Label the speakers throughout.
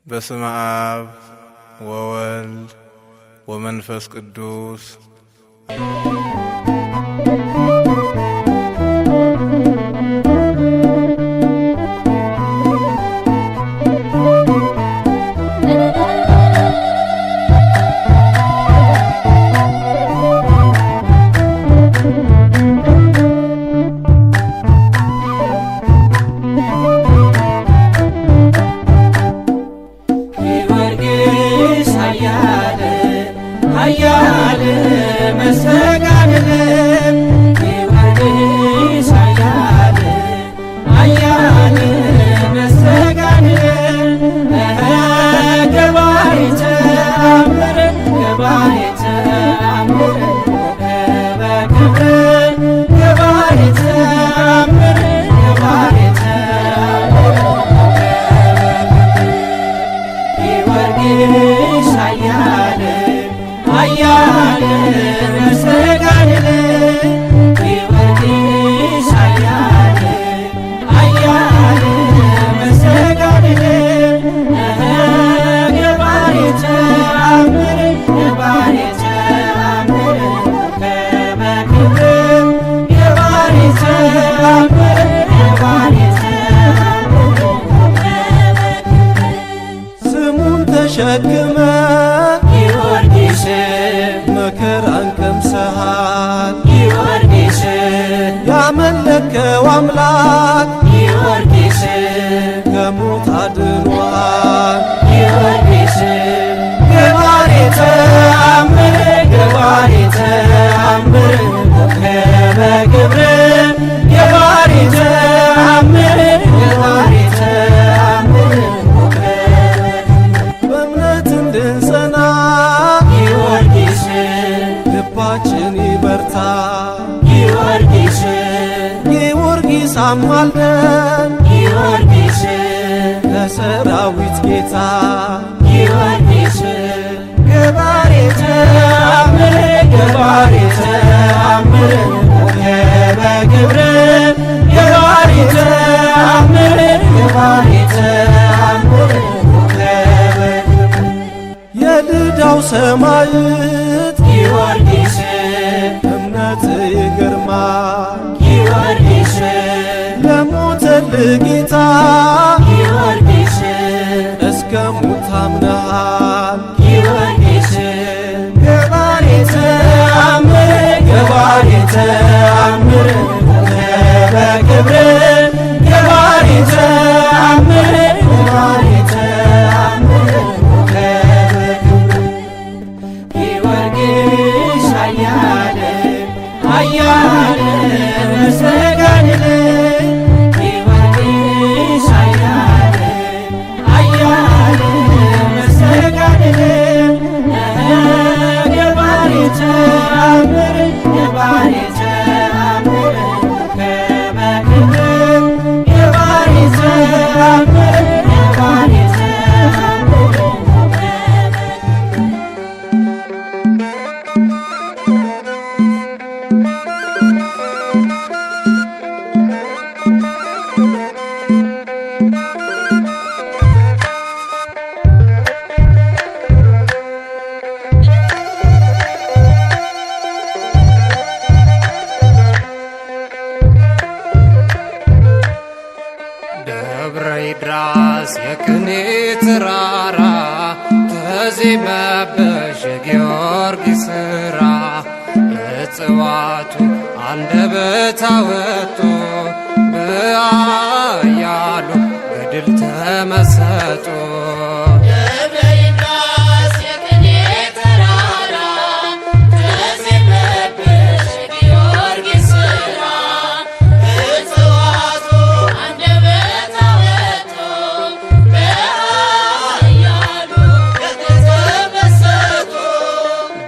Speaker 1: በስመ አብ ወወልድ ወመንፈስ ቅዱስ
Speaker 2: ተሸክመ ጊዮርጊስ መከራን ቀምሰሃል ጊዮርጊስ ያመለከው አምላክ ጊዮርጊስ ከሞት አድኖሃል ጊዮርጊስ ገባሬ ተአምር ገባሬ ተአምር ኮከበ ግብር ገባሬ ተአምር ገባሬ ተአምር እንድንጸና ጊዮርጊስ ልባችን ይበርታ ጊዮርጊስ ጊዮርጊስ አማልደን ጊዮርጊስ ለሰራዊት ጌታ ጊዮርጊስ ገባሬ ተአምር ገባሬ ተአምር ኮከበ ግብር ገባሬ ተአምር ገባሬ ተአምር የልዳው ሰማዕት ጊዮርጊስ እምነት ይገርማል ጊዮርጊስ ለሞተልህ ጌታ ጊዮርጊስ እስከ ሞት ታምነሃል ጊዮርጊስ ገባሬ ተአምር ገባሬ ተአምር ኮከበ ግብር ገባሬ ተአምር ገባሬ ተአምር አያለ መሰጋድል ጊዮርጊስ አያለ አያለ መሰጋድል ገባሬ ተአምር ገባሬ ተአምር ኮከበ ግብር ገባሬ ተአምር ገባሬ ተአምር
Speaker 3: ደብረ ይድራስ የቅኔ ተራራ ተዜመብሽ የጊዮርጊስ ሥራ እጽዋቱ አንደበት አወጡ በኃያሉ ገድል ተመሰጡ።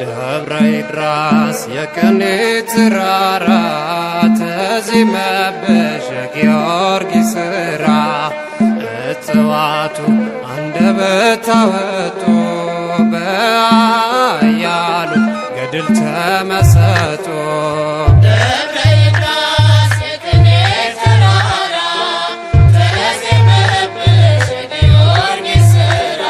Speaker 3: ደብረ ይድራስ የቅኔ ተራራ ተዜመብሽ የጊዮርጊስ ሥራ እጽዋቱ አንደበት አወጡ በኃያሉ ገድል ተመሰጡ።
Speaker 4: ተራራ ተዜመብሽ የጊዮርጊስ ሥራ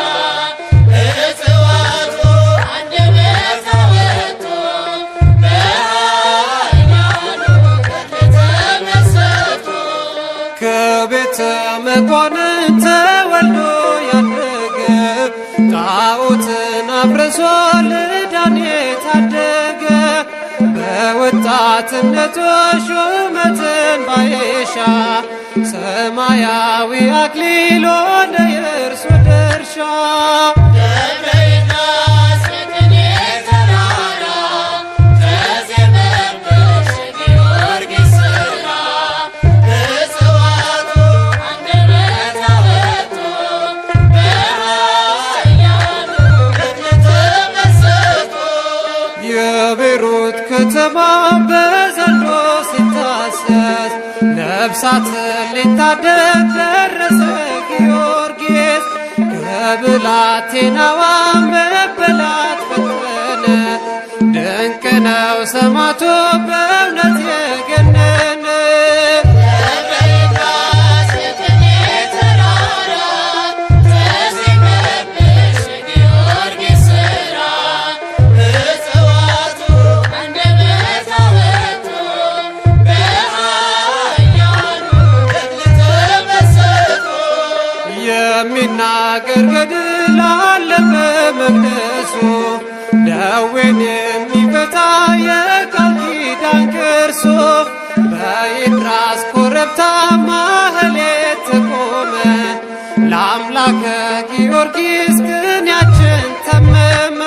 Speaker 3: ተስወልዳን የታደገ በወጣትነቱ ሹመትን ባይሻ ሰማያዊ አክሊል ሆነ የእርሱ ድርሻ። የቤይሩት ከተማ በዘንዶ ሲታሰስ ነፍሳትን ሊታደግ ደረሰ ጊዮርጊስ። ከብላቴናዋ መበላት ፈተነ፣ ድንቅ ነው ሰማዕቱ በእውነት የገነነ። የሚናገር ገድል አለ በመቅደሱ፣ ደዌን የሚፈታ የቃል ኪዳን ቅርሱ። በይድራስ ኮረብታ ማህሌት ተቆመ፣ ለአምላከ ጊዮርጊስ ቅኔያችን ተመመ።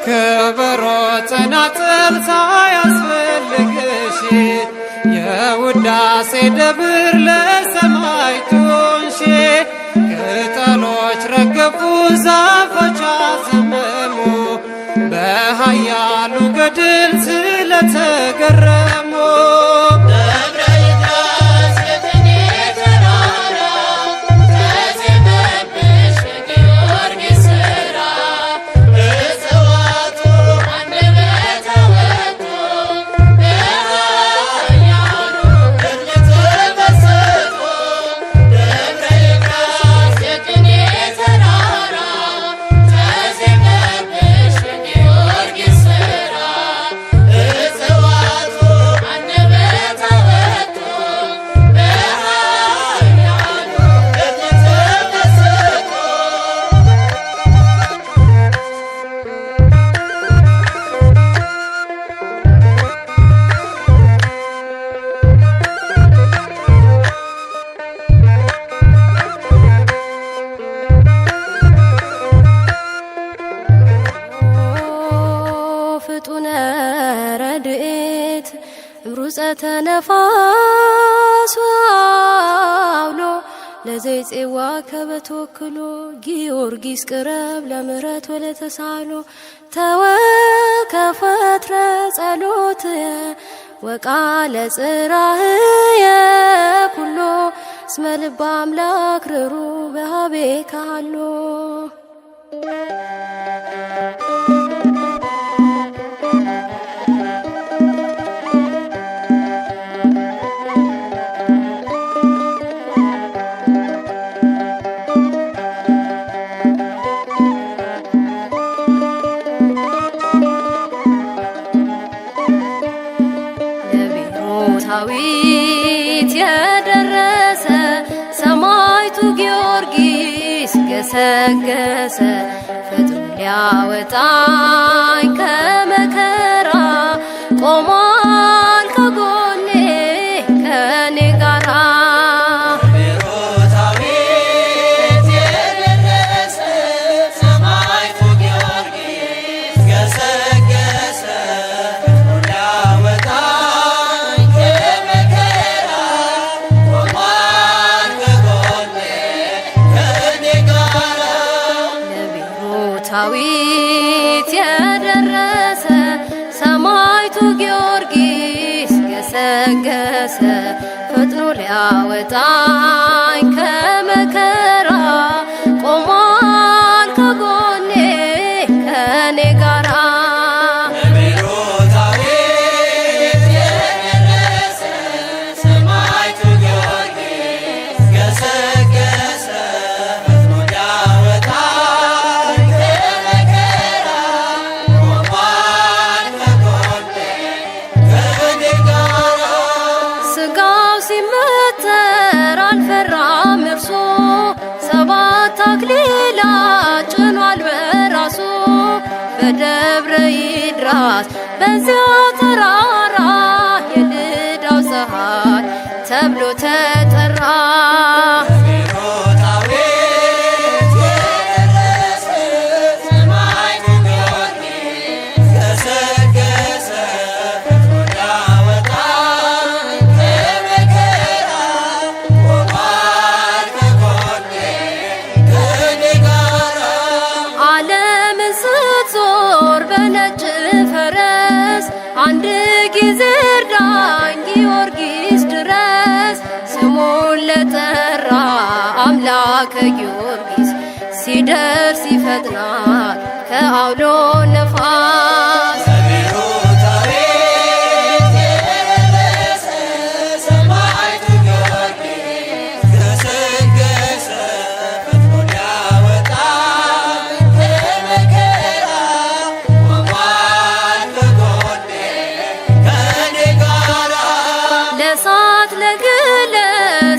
Speaker 3: ከበሮ ጸናጽል ሳያስፈልግሽ የውዳሴ ደብር ለሰማዕቱ እንሺ። ቅጠሎች ረገፉ ዛፎች አዘመሙ፣ በኃያሉ ገድል ስለተገረሙ። ሩፀተ ነፋስ አውሎ ለዘይፄዋ ከበተወክሎ ጊዮርጊስ ቅረብ ለምህረት ወለተሳሎ። ተወከፈትረ ጸሎትየ ወቃለ ጽራህየ ኩሎ እስመ ልበ አምላክ ርሩ በሃቤ ካሎ። ዳዊት የደረሰ ሰማዕቱ ጊዮርጊስ ገሰገሰ፣ ፈጥኖ ሊያወጣኝ ከመከራ ቆሟል ከጎኔ ከኔ ጋራ። ዳዊት የደረሰ ሰማዕቱ ጊዮርጊስ ገሰገሰ፣ ፈጥኖ ሊያወጣኝ ከመከራ ቆሟል ከጎኔ ከኔ ጋራ።
Speaker 2: ሰማዕቱ ጊዮርጊስ ገሰገሰ፣ ፈጥኖ
Speaker 4: ራስ በዚያ ተራራ የልዳው ፀሐይ ተብሎ ተጠራ። አንድ ጊዜ እርዳኝ ጊዮርጊስ ድረስ ስሙን ለጠራ አምላከ ጊዮርጊስ ሲደርስ ይፈጥናል ከአውሎ ነፋስ። ለእሳት ለግለት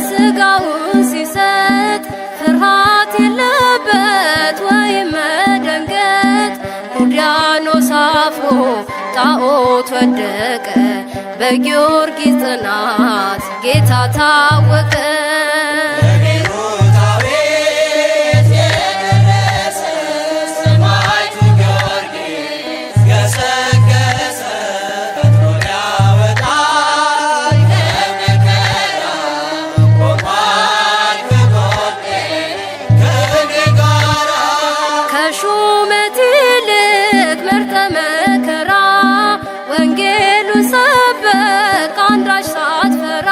Speaker 4: ስጋውን ሲሰጥ ፍርሃት የለበት ወይም መደንገጥ። ዱድያኖስ አፍሮ ጣዖት ወደቀ በጊዮርጊስ ጽናት ጌታ ታወቀ። ከሹመት ይልቅ መርጠ መከራ ወንጌሉን ሰበክ አንዳች ሳትፈራ።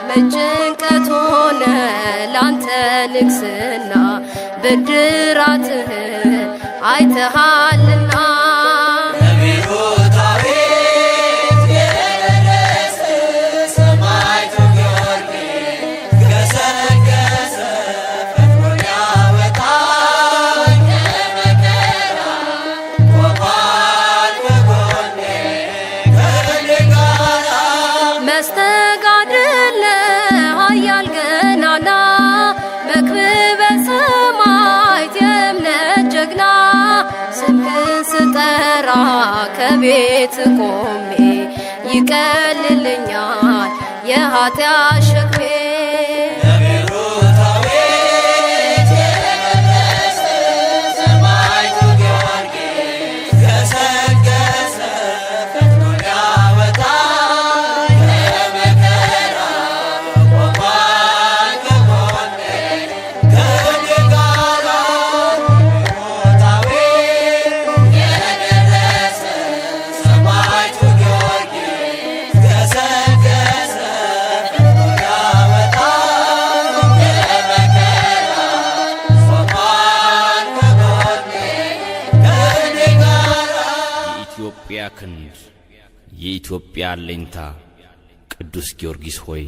Speaker 4: መጭንቀት ሆነ ላንተ ንግስና ብድራትህን አይተሃልና። መስተጋድል ኃያል ገናና መክብበ ሰማዕት የእምነት ጀግና። ስምህን ስጠራ ከቤት ቆሜ ይቀልልኛል የኃጢአት ሸክሜ።
Speaker 5: የኢትዮጵያ ክንድ የኢትዮጵያ አለኝታ ቅዱስ ጊዮርጊስ ሆይ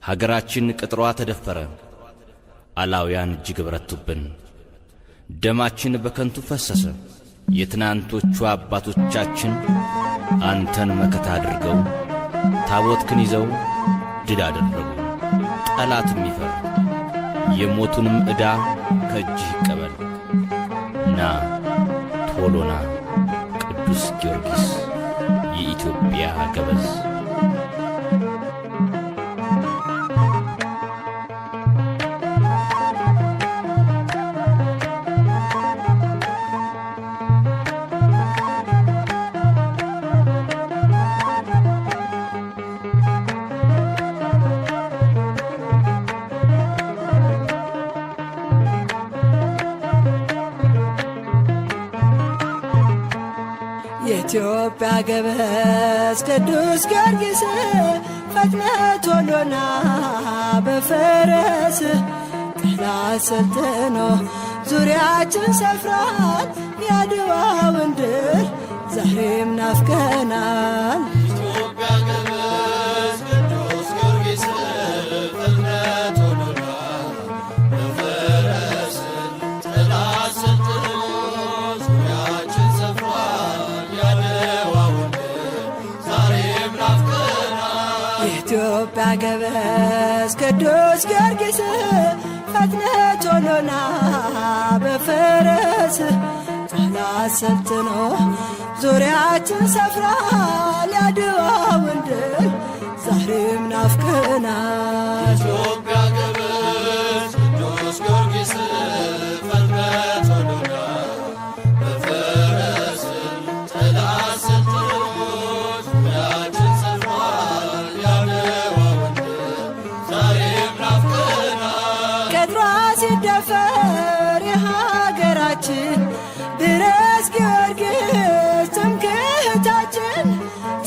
Speaker 5: ሀገራችን ቅጥሯ ተደፈረ፣ አላውያን እጅግ በረቱብን። ደማችን በከንቱ ፈሰሰ። የትናንቶቹ አባቶቻችን አንተን መከታ አድርገው ታቦትክን ይዘው ድል አደረጉ። ጠላትም ይፈር፣ የሞቱንም ዕዳ ከእጅህ ይቀበል። ና ቶሎና ቅዱስ ጊዮርጊስ የኢትዮጵያ ገበዝ።
Speaker 2: የኢትዮጵያ ገበዝ ቅዱስ ጊዮርጊስ ፈጥነህ ቶሎና በፈረስ ጠላት ሰልጥኖ ዙሪያችን ሰፍሯል። የአድዋውን ድል ዛሬም ናፍቀናል። የኢትዮጵያ ገበዝ ቅዱስ ጊዮርጊስ ፈጥነህ ቶሎና በፈረስ ጠላት ሰልጥኖ ዙሪያችን ሰፍሯል ያድዋውን ድል ዛሬም ናፍቀናል።
Speaker 6: ኢትዮጵያ ገበዝ ቅዱስ ጊዮርጊስ ፈጥነት ሆኖና በፈረስ ጠላት ሰልጥኖ ዙሪያችን ሰፍሯል ያድዋውን ድል ዛሬም ናፍቀናል።
Speaker 2: ቅጥሯ ሲደፈር የሀገራችን ድረስ ጊዮርጊስ ትምክህታችን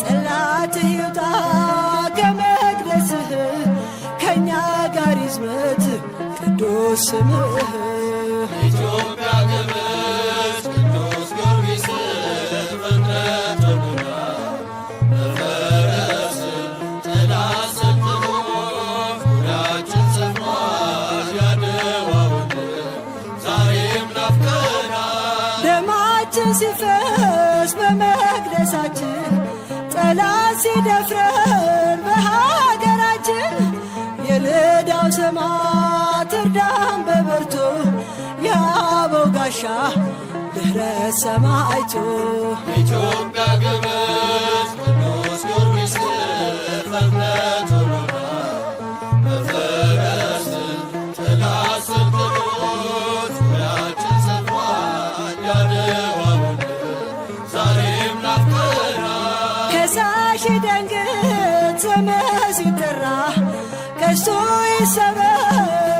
Speaker 2: ጽላትህ ይውጣ ከመቅደስህ ከእኛ ጋር ይዝመት ቅዱስ ስምህ።
Speaker 6: ኢትዮጵያ ገበዝ ቅዱስ ጊዮርጊስ ፈጥነት ሆኖና በፈረስ ጠላት ሰልጥኖ ዙሪያችን ሰፍሯል ያድዋውን ድል ዛሬም ናፍቀናል።
Speaker 2: ደማችን ሲፈስ በመቅደሳችን ጠላት ሲደፍረን በሀገራችን የልዳው ሰማዕት እርዳን በብርቱ የአበው ጋሻ ድኅረት ሰማዕቱ።
Speaker 6: ኢትዮጵያ ገበዝ ቅዱስ ጊዮርጊስ ፈጥነት ሆኖና በፈረስ ጠላት ሰልጥኖ ዙሪያችን ሰፍሯል ያድዋውን ድል ዛሬም ናፍቀናል።
Speaker 2: ከሳሽ ደንግጥ ስምህ ሲጠራ ቀስቱ ይሰበር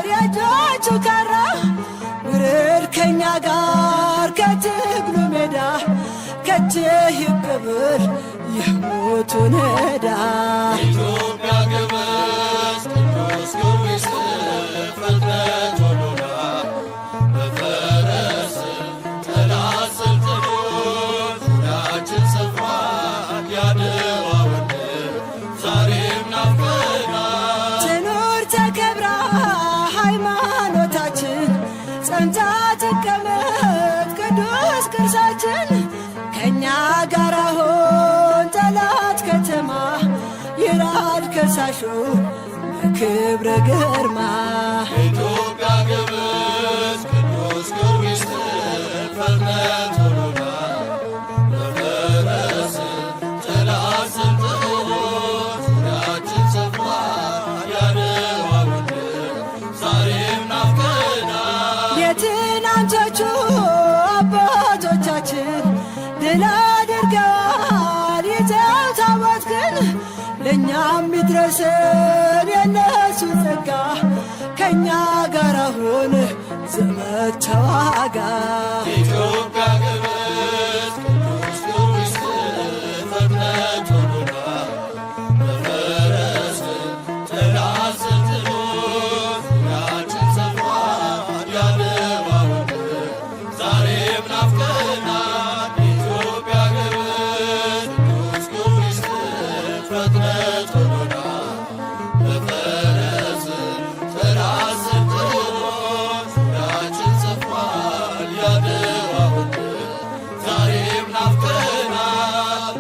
Speaker 2: የእጆቹ ካራ ውረድ ከእኛ ጋር ከትግሉ ሜዳ ከእጅህ ይቀበል የሞቱን ዕዳ።
Speaker 6: ኢትዮጵያ ገበዝ ቅዱስ ጊዮርጊስ ፈጥነት ሆኖና በፈረስ ጠላት ሰልጥኖ ዙሪያችን ሰፍሯል ያድዋውን ድል ዛሬም ናፍቀናል።
Speaker 2: ትኑር ተከብራ ሃይማኖታችን ጸንታ ትቀመጥ ቅዱስ ቅርሳችን ከእኛ ጋር አሁን ጠላት ከተማ ይራድ ከሳሹ በክብረ ግርማ።
Speaker 6: ኢትዮጵያ ገበዝ ቅዱስ ጊዮርጊስ ፈጥነት ሆኖና በፈረስ ጠላት ሰልጥኖ ዙሪያችን ሰፍሯል ያድዋውን ድል ዛሬም ናፍቀናል።
Speaker 2: የትናንቶቹ አባቶቻችን ድል አድርገዋል ይዘው ታቦት ግን ለእኛም ይድረሰን የነሱ ጸጋ ከእኛ ጋር አሁን ዘመድ ተዋጋ።
Speaker 6: ኢትዮጵያ ገበዝ ቅዱስ ጊዮርጊስ ፈጥነት ሆኖና በፈረስ ጠላት ሰልጥኖ ዙሪያችን ሰፍሯል ያድዋውን ድል ዛሬም ናፍቀናል። ኢትዮጵያ ገበዝ ቅዱስ ጊዮርጊስ ፈጥነት ሆኖና በፈረስ ጠላት ሰልጥኖ ዙሪያችን ሰፍሯል ያድዋውን ድል ዛሬም ናፍቀናል።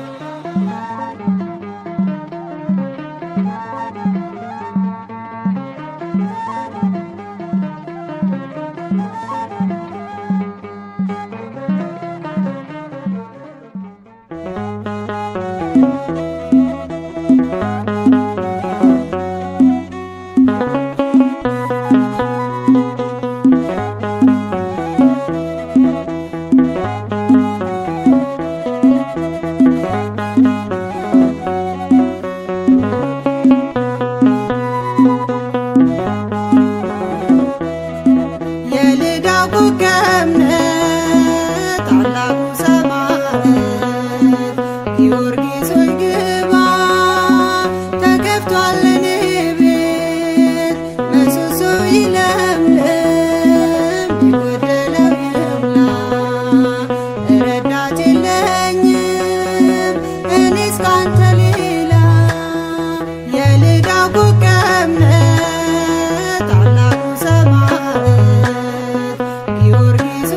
Speaker 2: የልዳው ኮከብ ነህ ታላቁ ሰማዕት ጊዮርጊስ ሆይ ግባ ተከፍቷል እኔ ቤት ምሰሶ ይለምልም የጎደለው ይሙላ ረዳት የለኝም እኔስ ካንተ ሌላ የልዳው ኮከብ ነህ ታላቁ ሰማዕት ጊዮርጊስ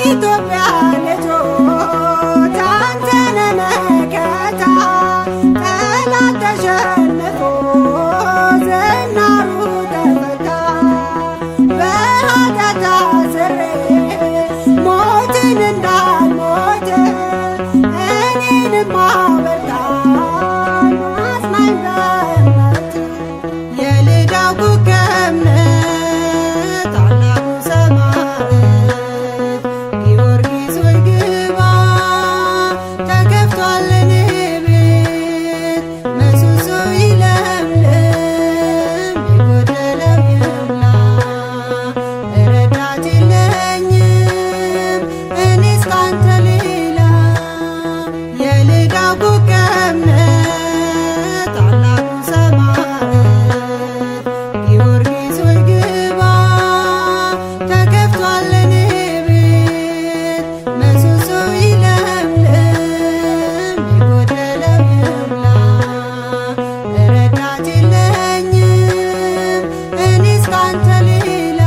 Speaker 2: የኢትዮጵያ ልጆች አንተነ መከታ ጠላት ተሸንፎ ዝናሩ ተፈታ በኃጢአት ታስሬ ሞትን እንዳልሞት እኔንም አበርታኝ አጽናኝ በእምነት የልዳው ኮከብ ነህ ታላቁ ሰማዕት ጊዮርጊስ ሆይ ግባ ተከፍቷል እኔ ቤት ምሰሶ ይለምልም የጎደለው ይሙላ ረዳት የለኝም እኔስ ካንተ ሌላ የልዳው ኮከብ ነህ ታላቁ ሰማዕት ጊዮርጊስ ሆይ ግባ ተከፍቷል እኔ ቤት ምሰሶ ይለምልም የጎደለው ይሙላ ረዳት የለኝም እኔስ ካንተ ሌላ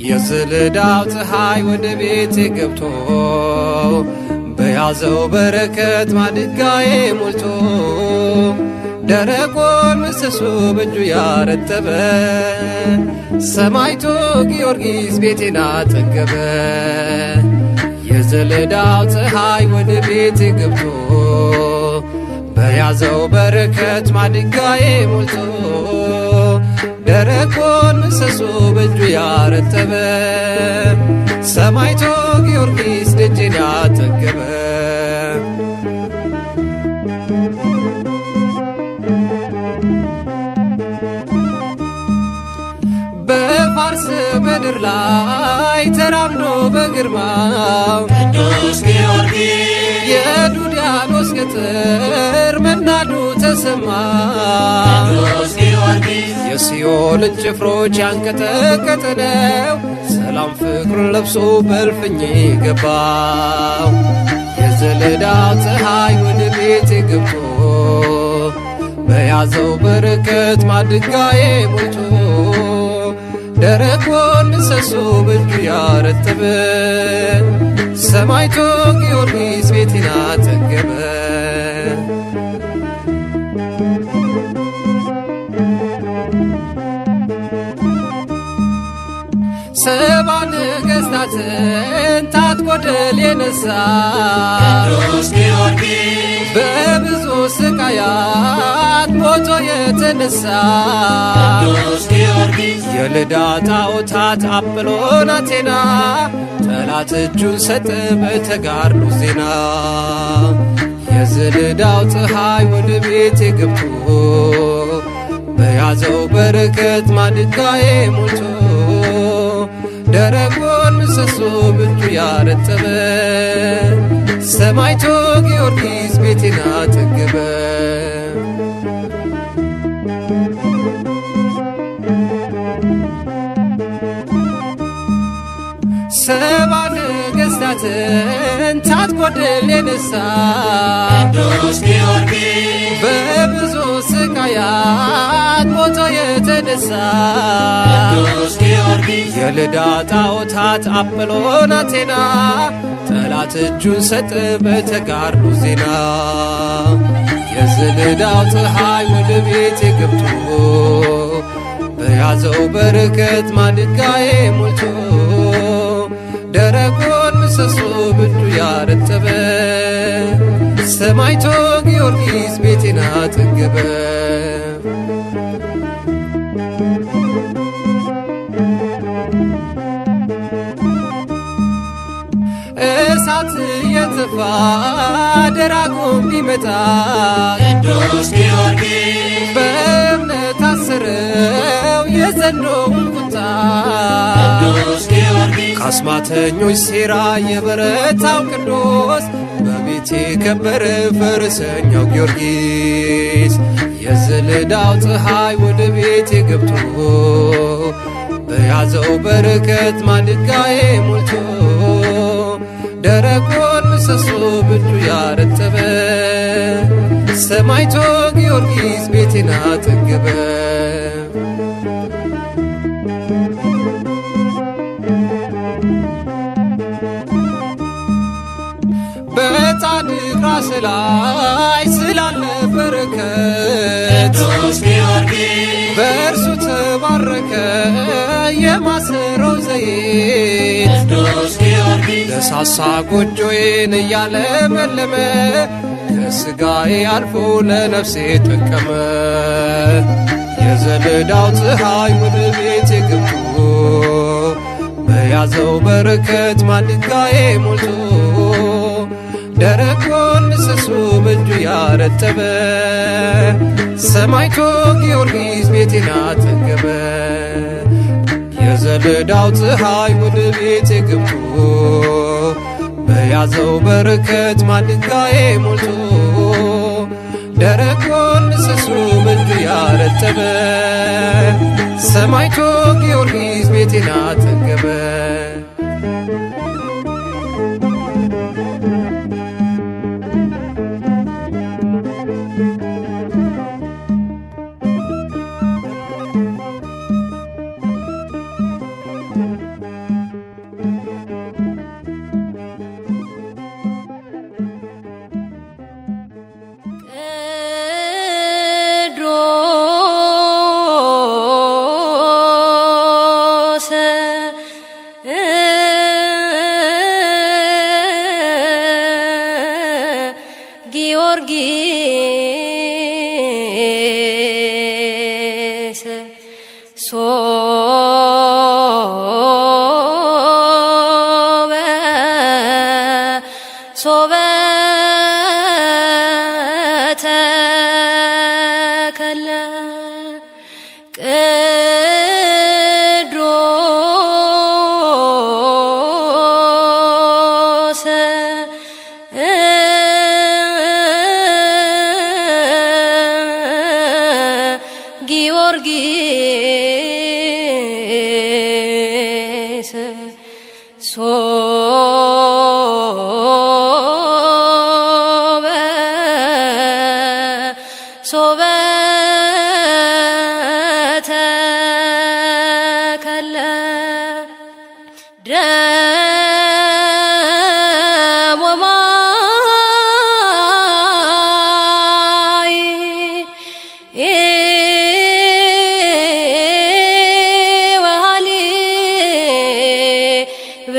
Speaker 3: የዝልዳው ፀሐይ ወደ ቤቴ ገብቶ በያዘው በረከት ማድጋዬ ሞልቶ ደረቆን ምሰሶ በእጁ ያረጠበ ሰማዕቱ ጊዮርጊስ ቤቴን አጠገበ። የዝልዳው ፀሐይ ወደ ቤቴ ገብቶ በያዘው በረከት ማድጋዬ ሞልቶ ደረቆን ምሰሶ በእጁ ያረጠበ ሰማዕቱ ጊዮርጊስ ደጄን ያጠገበ። በፋርስ ምድር ላይ ተራምዶ በግርማው
Speaker 6: ቅዱስ ጊዮርጊስ
Speaker 3: የዱድያኖስ ቅጥር መናዱ ተሰማ።
Speaker 6: ቅዱስ ጊዮርጊስ
Speaker 3: የሲኦልን ጭፍሮች ያንቀጠቀጠለው ሰላም ፍቅሩን ለብሶ በእልፍኜ ገባው። የዝልዳው ፀሐይ ወደ ቤቴ ገብቶ በያዘው በረከት ማድጋዬ ሞልቶ ደረቆን ምሰሶ በእጁ ያረጠበ ሰማዕቱ ጊዮርጊስ ቤቴን አጠገበ። ሰባ ነገሥታትን ታጥቆ ድል የነሣ
Speaker 6: ቅዱስ ጊዮርጊስ
Speaker 3: በብዙ ስቃያት ሞቶ የተነሳ
Speaker 6: ቅዱስ ጊዮርጊስ
Speaker 3: የልዳ ጣዖታት አጵሎን አቴና ጠላት እጁን ሰጠ በተጋድሎ ዜና። የዝልዳው ፀሐይ ወደ ቤቴ ገብቶ በያዘው በረከት ማድጋዬ ሞልቶ ደረቆን ምሰሶ በእጁ ያረጠበ ሰማዕቱ ጊዮርጊስ ቤቴን አጠገበ። ሰባ ነገሥታትን ታጥቆ ድል የነሣ
Speaker 6: ቅዱስ ጊዮርጊስ
Speaker 3: በብዙ ስቃያት ሞቶ የተነሳ
Speaker 6: ቅዱስ ጊዮርጊስ
Speaker 3: የልዳ ጣዖታት አጵሎን አቴና ጠላት እጁን ሰጠ በተጋድሎ ዜና። የዝልዳው ፀሐይ ወደ ቤቴ ገብቶ በያዘው በረከት ማድጋዬ ሞልቶ ደረቆን ምሰሶ በእጁ ያረጠበ ሰማዕቱ ጊዮርጊስ ቤቴን አጠገበ። እሳት የጠፋ ደራጎም ቢመጣ
Speaker 6: ቅዱስ ጊዮርጊስ
Speaker 3: በእምነት አሰረው የዘንዶውን ቁጣ
Speaker 6: ቅዱስ ጊዮርጊስ
Speaker 3: ከአስማተኞች ሴራ የበረታው ቅዱስ በቤቴ ከበረ ፈረሰኛው ጊዮርጊስ የዘለዳው ፀሐይ ወደ ቤቴ ገብቶ በያዘው በረከት ማድጋዬ ሞልቶ ደረቁን ምሰሶ በእጁ ያረጠበ ሰማዕቱ ጊዮርጊስ ቤቴን አጠገበ። በጻድቅ ራስ ላይ ስላለ በረከት
Speaker 6: ቅዱስ ጊዮርጊስ
Speaker 3: በእርሱ ተባረከ የማሰረው ዘይት
Speaker 6: ቅዱስ ጊዮርጊስ
Speaker 3: ለሳሳ ጎጆዬን እያለመለመ ከሥጋዬ አልፎ ለነፍሴ ጠቀመ። የዘለዳው ፀሐይ ወደ ቤቴ ገብቶ በያዘው በረከት ማድጋዬ ሞልቶ ደረቁን ምሰሶ በእጁ ያረጠበ ሰማዕቱ ጊዮርጊስ ቤቴን አጠገበ። የዘለዳው ፀሐይ ወደ ቤቴ ገብቶ በያዘው በረከት ማድጋዬ ሞልቶ ደረቁን ምሰሶ በእጁ ያረጠበ ሰማዕቱ ጊዮርጊስ ቤቴን አጠገበ።
Speaker 4: ጊዮርጊስ ሶበ ተከለ ቅዱስ ጊዮርጊስ ሶበ ተከለ ደም ወማይ ወሃሊብ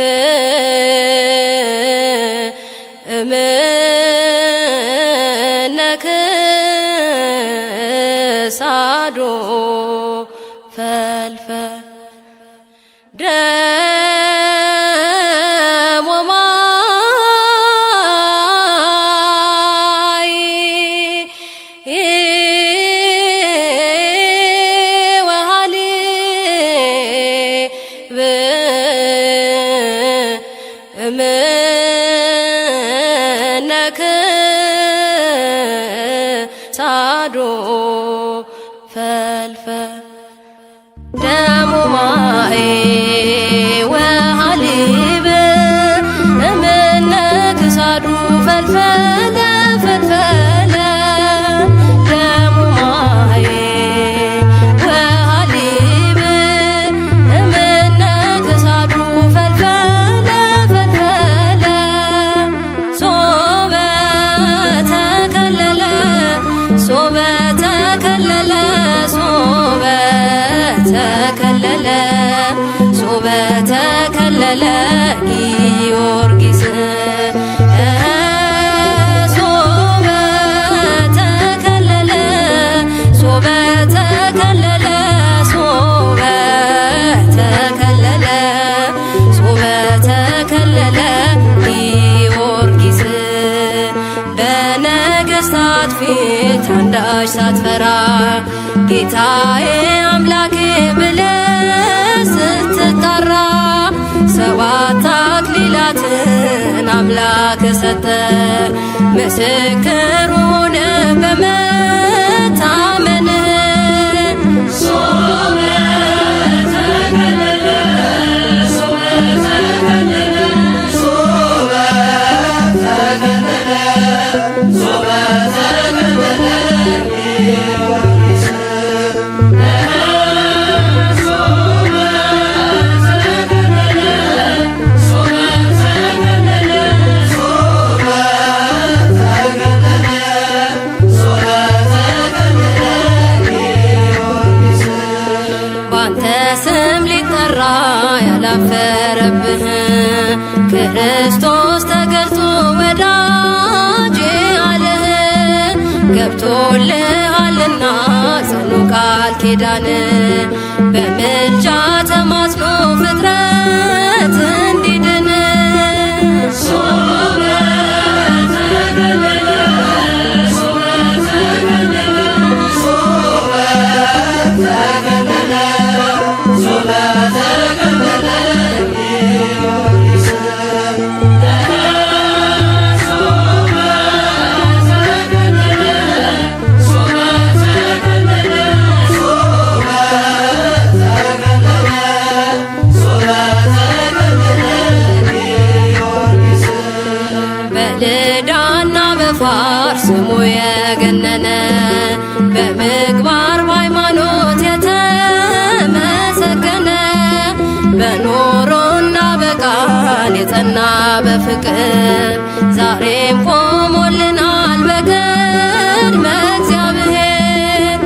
Speaker 4: እምነክሳዶ ፈልፈል ደም ወማይ ወሃሊብ እምነክሳዶ ፈልፈል ደሙ ማይ ወሃሊብ እምነክሳዱ ፈልፈለ ፈልፈለ ደሙ ማይ ወሃሊብ እምነክሳዱ ፈልፈለ ፈልፈለ ሶበ ተከለለ ሶበ ተከለለ ሶበ ተከለለ ሶበ ተከለለ ጊዮርጊስ ሶበ ተከለለ ሶበ ተከለለ ሶበ ተከለለ ሶበ ተከለለ ጊዮርጊስ ፊት አንዳች ሳትፈራ ጌታዬ አምላኬ ብለህ ስትጠራ ሰባት አክሊላትን አምላክ ሰጠ ምስክር ሆነ በመታመንህ ያላፈረብህ ክርስቶስ ተገልጦ ወዳጄ አለህ ገብቶልሃልና ጽኑ ቃል ኪዳን በምልጃ ተማጽኖ ፍጥረት እንዲድን በልዳና በፋር ስሙ የገነነ በምግባር በሃይማኖት የተመሰገነ በኖሮና በቃል የጸና በፍቅር ዛሬም ቆሞልናል በቅድመ እግዚአብሔር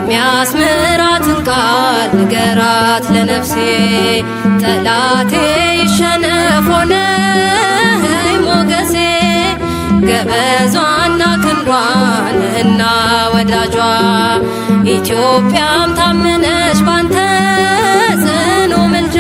Speaker 4: የሚያስምራትን ቃል ንገራት ለነፍሴ ጠላቴ ይሸነፍ ሆነኝ ሞገሴ ገበዟና ክንዷን እና ወዳጇ ኢትዮጵያም ታመነች ባንተ ጽኑ ምልጃ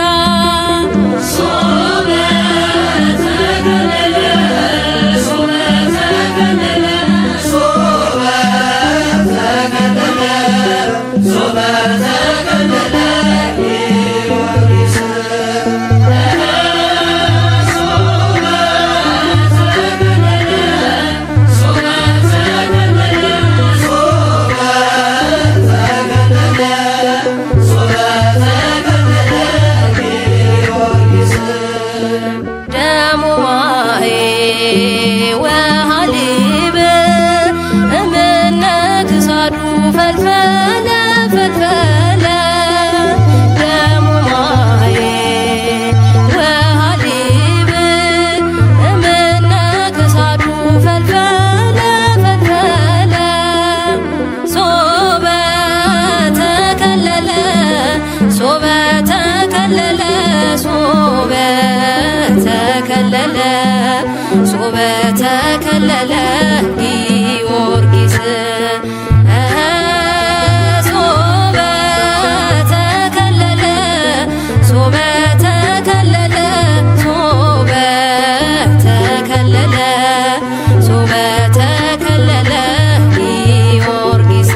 Speaker 4: ሶበ ተከለለ ጊዮርጊስ ሶበ ተከለለ ሶበ ተከለለ ሶበ ተከለለ ሶበ ተከለለ ጊዮርጊስ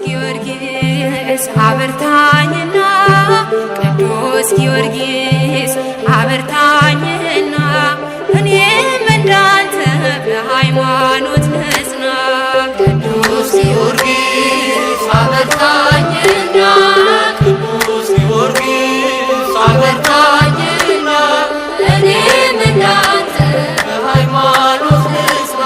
Speaker 4: ጊዮርጊስ አበርታኝና ቅዱስ ጊዮርጊስ አበርታኝና እኔም እንዳንተ በሃይማኖት ነጽና ቅዱስ ጊዮርጊስ አበርታኝና ቅዱስ ጊዮርጊስ አበርታኝና እኔም እንዳንተ በሃይማኖት ነጽና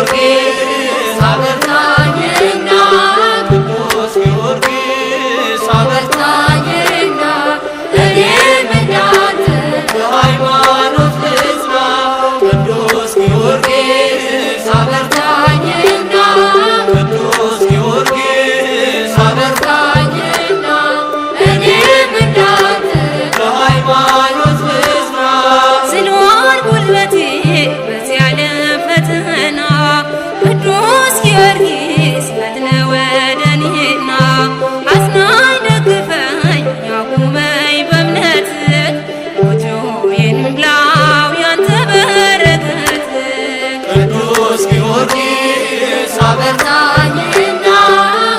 Speaker 6: ጊዮርጊስ አበርታኝና ቅዱስ ጊዮርጊስ
Speaker 4: አበርታኝና እኔም እንዳንተ
Speaker 6: በሃይማኖት ልጽና ቅዱስ ጊዮርጊስ
Speaker 4: አበርታኝና
Speaker 6: ቅዱስ ጊዮርጊስ
Speaker 4: አበርታኝና እኔም እንዳንተ
Speaker 6: በሃይማኖት ልጽና
Speaker 4: ዝሏል ጉልበቴ በዚህ ዓለም ፈተና ቅዱስ ጊዮርጊስ ፈጥነ ወደ እኔና አጽናኝ ደግፈኝ አቁመኝ በእምነት ጎጆዬን ምላው ያንተ በረከት
Speaker 6: ቅዱስ ጊዮርጊስ
Speaker 4: አበርታኝና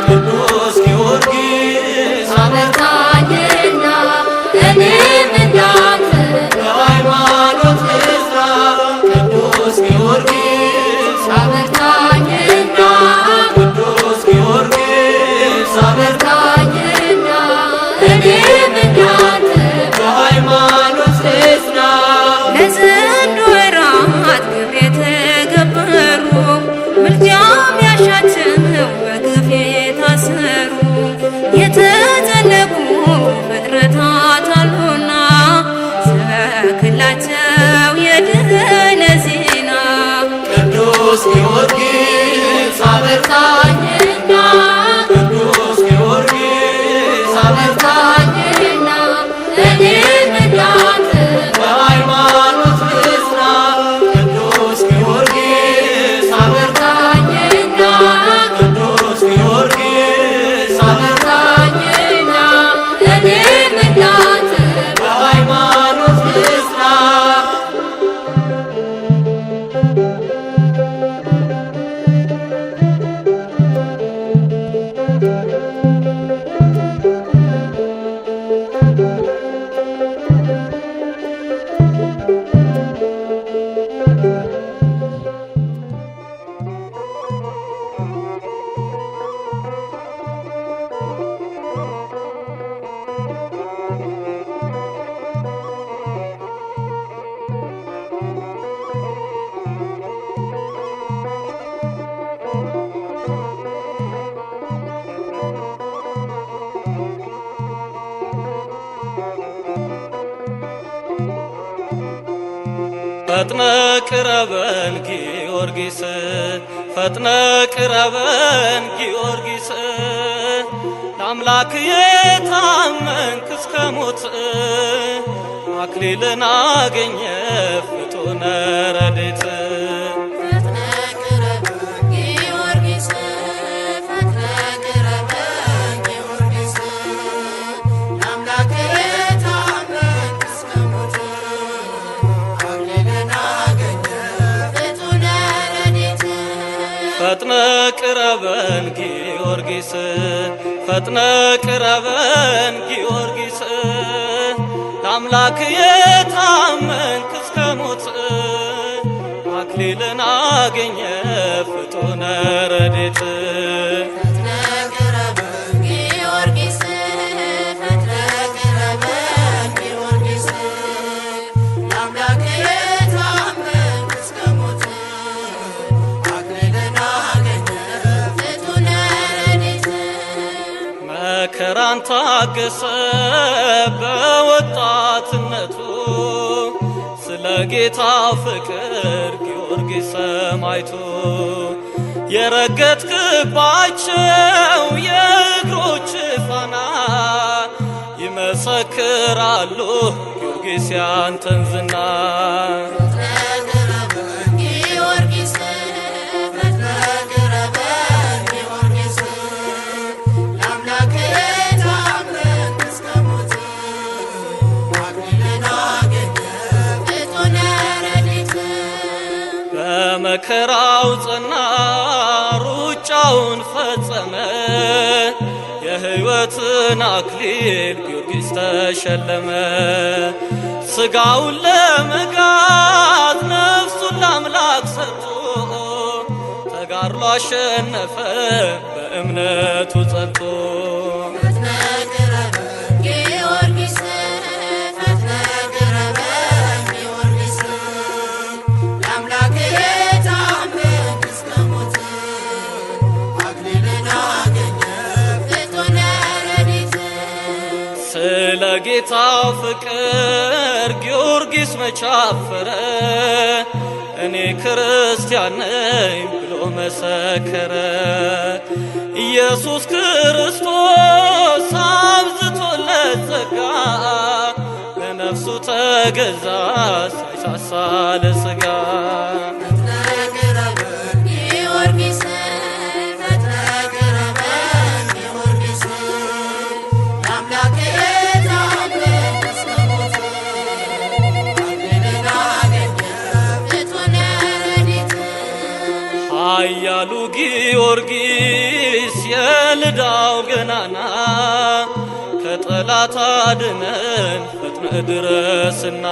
Speaker 6: ቅዱስ ጊዮርጊስ
Speaker 4: አበርታኝና እኔም እንዳንተ
Speaker 6: በሃይማኖት ልጽና ቅዱስ ጊዮርጊስ
Speaker 4: አበርታኝና
Speaker 6: ቅዱስ ጊዮርጊስ
Speaker 4: አበርታኝና እኔም እንዳንተ
Speaker 6: በሃይማኖት ልጽና
Speaker 4: ለዘንዶ ወራት ግብር የተገበሩ ምልጃም ያሻቸው በግፍ የታሰሩ የተጨነቁ ፍጥረታት አሉና ስበክላቸው የድኅነት ዜና
Speaker 6: ቅዱስ ጊዮርጊስ
Speaker 4: አበርታኝና
Speaker 6: ቅዱስ ጊዮርጊስ
Speaker 4: አበርታኝና እኔም እንዳንተ
Speaker 6: በሃይማኖት ልጽና ቅዱስ ጊዮርጊስ
Speaker 4: አበርታኝና
Speaker 6: ቅዱስ ጊዮርጊስ
Speaker 4: አበርታኝና እኔም እንዳንተ
Speaker 6: በሃይማኖት ልጽና
Speaker 3: ፈጥነ ቅረበን ጊዮርጊስ ፈጥነ ቅረበን ጊዮርጊስ ለአምላክ የታመንክ እስከ ሞት አክሊልን አገኘ ፍጡነ ረድኤት
Speaker 4: ፈጥነ ቅረበን ጊዮርጊስ ፈጥነ ቅረበን ጊዮርጊስ ለአምላክ የታመንክ እስከ ሞት አክሊልን አገኘ ፍጡነ ረድኤት
Speaker 3: ፈጥነ ቅረበን ጊዮርጊስ ፈጥነ ቅረበን ጊዮርጊስ ለአምላክ የታመንክ እስከ ሞት አክሊልን አገኘ ፍጡነ ረድኤት
Speaker 4: ፈጥነ ቅረበን ጊዮርጊስ ፈጥነ ቅረበን ጊዮርጊስ ለአምላክ የታመንክ እስከ ሞት አክሊልን አገኘ ፍጡነ ረድኤት
Speaker 3: መከራን ታገሰ በወጣትነቱ ስለ ጌታ ፍቅር ጊዮርጊስ ሰማዕቱ የረገጥክባቸው የእግሮች ፋና ይመሰክራሉ ጊዮርጊስ ያንተን ዝና
Speaker 4: ፈጥነ ቅረበን ጊዮርጊስ ፈጥነ ቅረበን ጊዮርጊስ ለአምላክ የታመንክ እስከ ሞት አክሊልን አገኘ ፍጡነ ረድኤት
Speaker 3: በመከራው ጸና ሩጫውን ፈጸመ የሕይወትን አክሊል ጊዮርጊስ ተሸለመ ሥጋውን ለመጋት ነፍሱን ለአምላክ ሰጥቶ ተጋድሎ አሸነፈ በእምነቱ ጸንቶ
Speaker 4: ፈጥነ ቅረበን ጊዮርጊስ ፈጥነ ቅረበን ጊዮርጊስ ለአምላክ የታመንክ እስከ
Speaker 3: የጌታው ፍቅር ጊዮርጊስ መቻፈረ እኔ ክርስቲያን ነኝ ብሎ መሰከረ። ኢየሱስ ክርስቶስ አብዝቶለት ጸጋ ለነፍሱ ተገዛ ሳይሳሳ ለሥጋ። ኃያሉ ጊዮርጊስ የልዳው ገናና ከጠላት አድነን ፈጥነ ድረስና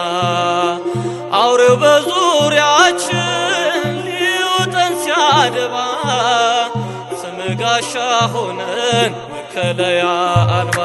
Speaker 3: አውሬው በዙሪያችን ሊውጠን ሲያደባ ስምህ ጋሻ ሆነን መከለያ አንባ።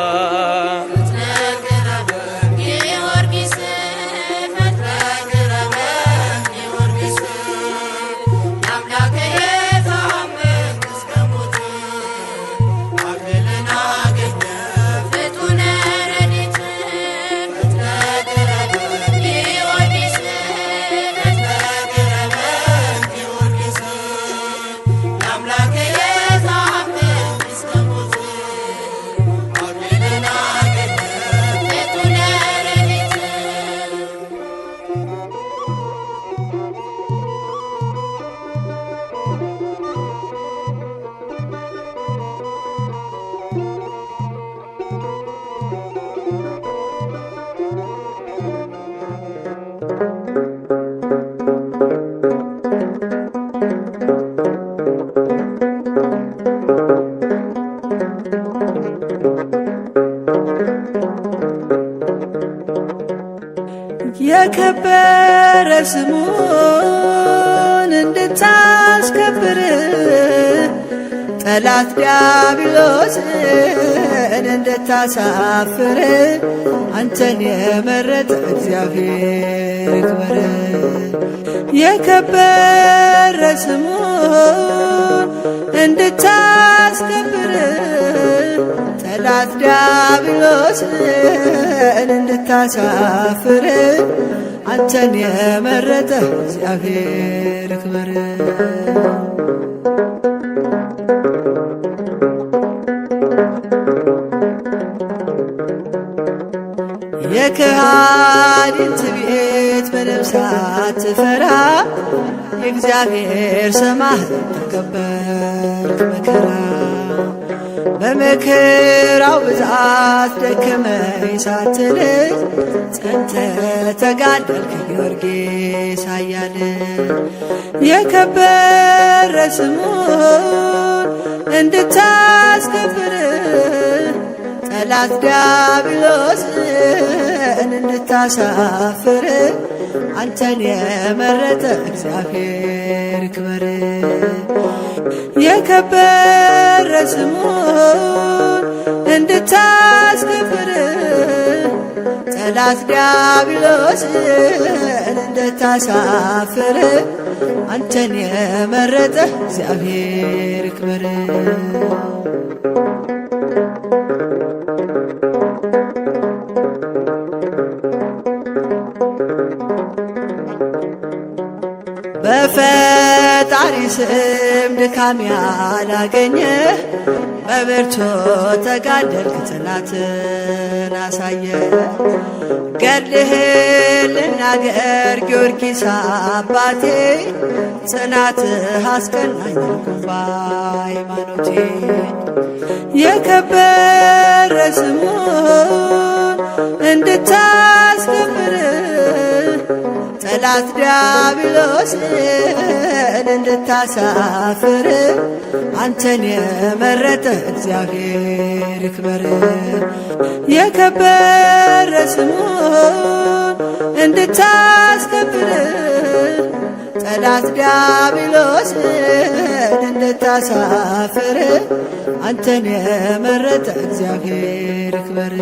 Speaker 2: የከበረ ስሙን እንድታስከብር ጠላት ዲያብሎስን እንድታሳፍር አንተን የመረጠ እግዚአብሔር ይክበር። የከበረ ስሙን እንድታስከብር ጠላት ዲያብሎስን እንድታሳፍር አንተን የመረጠ እግዚአብሔር ይክበር። የከሃዲን ትዕቢት ምንም ሳትፈራ የእግዚአብሔር ሰማህ ተቀበልክ መከራ። በመከራው ብዛት ደከመኝ ሳትል ጸንተህ ተጋደልክ ጊዮርጊስ ኃያል። የከበረ ስሙን እንድታስከብር ጠላት ዲያብሎስን እንድታሳፍር አንተን የመረጠ እግዚአብሔር ይክበር። የከበረ ስሙን እንድታስከብር ጠላት ዲያብሎስን እንድታሳፍር አንተን የመረጠ እግዚአብሔር ይክበር። በፈጣሪ ስም ድካም ያላገኘ በብርቱ ተጋደልክ ጠላትን አሳየ። ገድልህን ልናገር ጊዮርጊስ አባቴ ጽናትህ አስቀናኝ በሃይማኖቴ። የከበረ ስሙን እንድታስከብር ጠላት ዲያብሎስን እንድታሳፍር አንተን የመረጠ እግዚአብሔር ይክበር። የከበረ ስሙን እንድታስከብር ጠላት ዲያብሎስን እንድታሳፍር አንተን የመረጠ እግዚአብሔር ይክበር።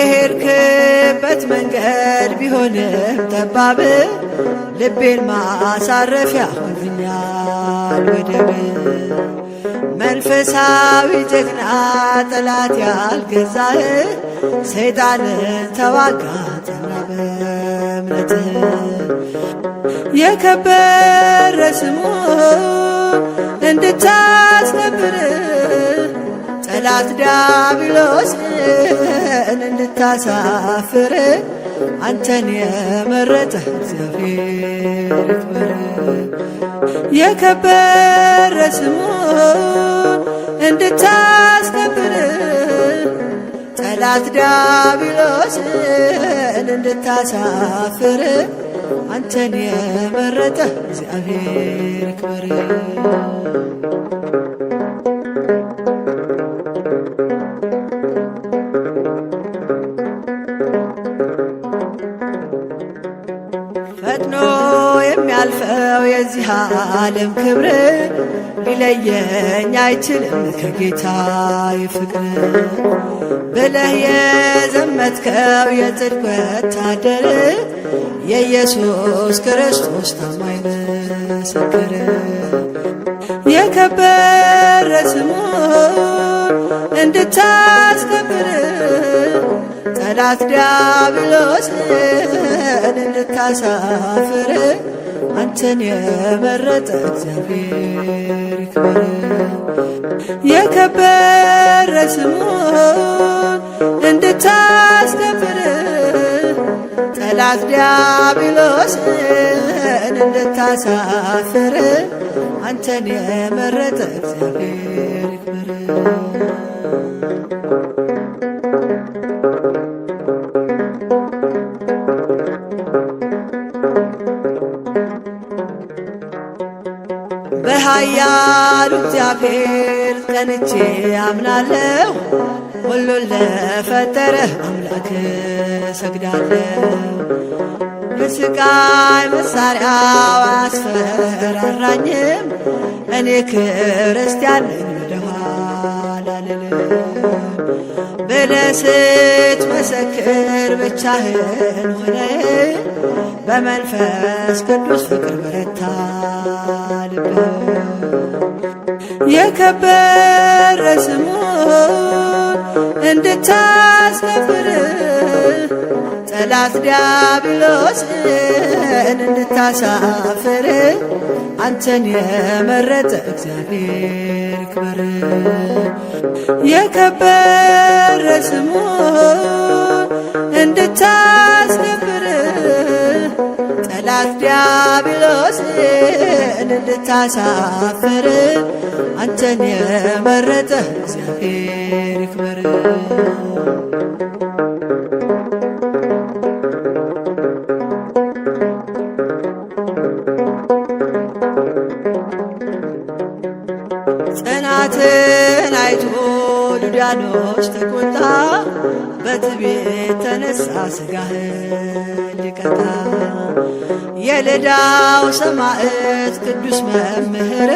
Speaker 2: የሄድክበት መንገድ ቢሆንም ጠባብ ልቤን ማሳረፊያ ሆንኛል ወደብ መንፈሳዊ ጀግና ጠላት ያልገዛህ ሰይጣንን ተዋጋ ጸና በእምነትህ የከበረ ስሙን እንድታስከብር ጠላት ዲያብሎስን እንድታሳፍር አንተን የመረጠ እግዚአብሔር ይክበር የከበረ ስሙን እንድታስከብር ጠላት ዲያብሎስን እንድታሳፍር አንተን የመረጠ እግዚአብሔር ይክበር ፈጥኖ የሚያልፈው የዚህ ዓለም ክብር ሊለየኝ አይችልም ከጌታዬ ፍቅር ብለህ የዘመትከው የጽድቅ ወታደር የኢየሱስ ክርስቶስ ታማኝ ምስክር የከበረ ስሙን እንድታስከብር ጠላት ዲያብሎስን እንድታሳፍር አንተን የመረጠ እግዚአብሔር ይክበር የከበረ ስሙን እንድታስከብር ጠላት ዲያብሎስን እንድታሳፍር አንተን የመረጠ እግዚአብሔር ይክበር በኃያሉ እግዚአብሔር ጸንቼ አምናለሁ ሁሉን ለፈጠረ አምላክ ሰግዳለሁ የስቃይ መሳሪያው አያስፈራራኝም እኔ ክርስቲያን ነኝ ወደኋላ አልልም ብለህ ስትመሰክር ብቻህን ሆነህ በመንፈስ ቅዱስ ፍቅር በረታ ልብህ የከበረ ስሙን እንድታስከብር ጠላት ዲያብሎስን እንድታሳፍር አንተን የመረጠ እግዚአብሔር ይክበር የከበረ ስሙን እንድታስከብር ጠላት ዲያብሎስን እንድታሳፍር አንተን የመረጠ እግዚአብሔር ይክበር ጽናትን አይቶ ሉዲያኖስ ተቆጣ በትዕቢት ተነሳ ሥጋህን ሊቀጣ የልዳው ሰማዕት ቅዱስ መምህር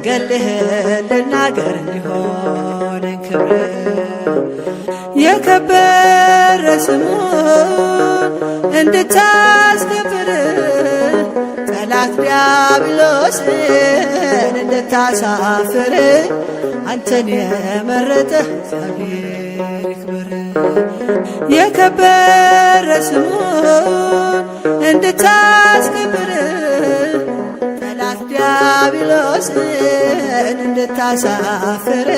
Speaker 2: ገልህን ልናገር እንዲሆነን ክብር የከበረ ስሙን እንድታስከብር ጠላት ዲያብሎስን እንድታሳፍር አንተን የመረጠ እግዚአብሔር ይክበር የከበረ ስሙን እንድታስከብር ጠላት ዲያብሎስን እንድታሳፍር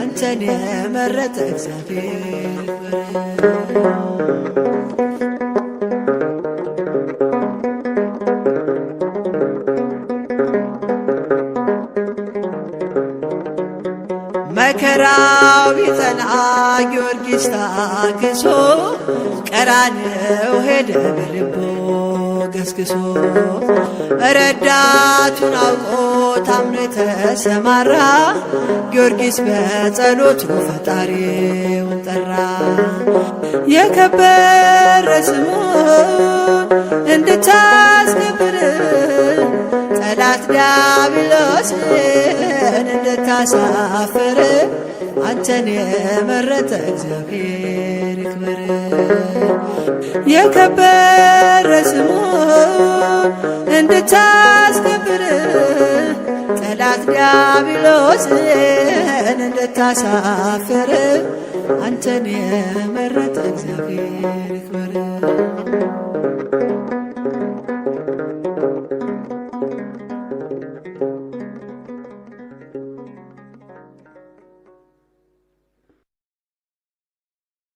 Speaker 2: አንተን የመረጠ እግዚአብሔር ይክበር መከራው ቢጸና ጊዮርጊስ ታግሶ ቀራንዮ ሄደ በልቦ ገስግሶ ረዳቱን አውቆ ታምኖ የተሰማራ ጊዮርጊስ በጸሎቱ ፈጣሪውን ጠራ የከበረ ስሙን እንድታስከብር ጠላት ዲያብሎስን እንድታሳፍር አንተን የመረጠ እግዚአብሔር ይክበር። የከበረ ስሙ እንድታስከብር ጠላት ዲያብሎስን እንድታሳፍር አንተን የመረጠ እግዚአብሔር ይክበር።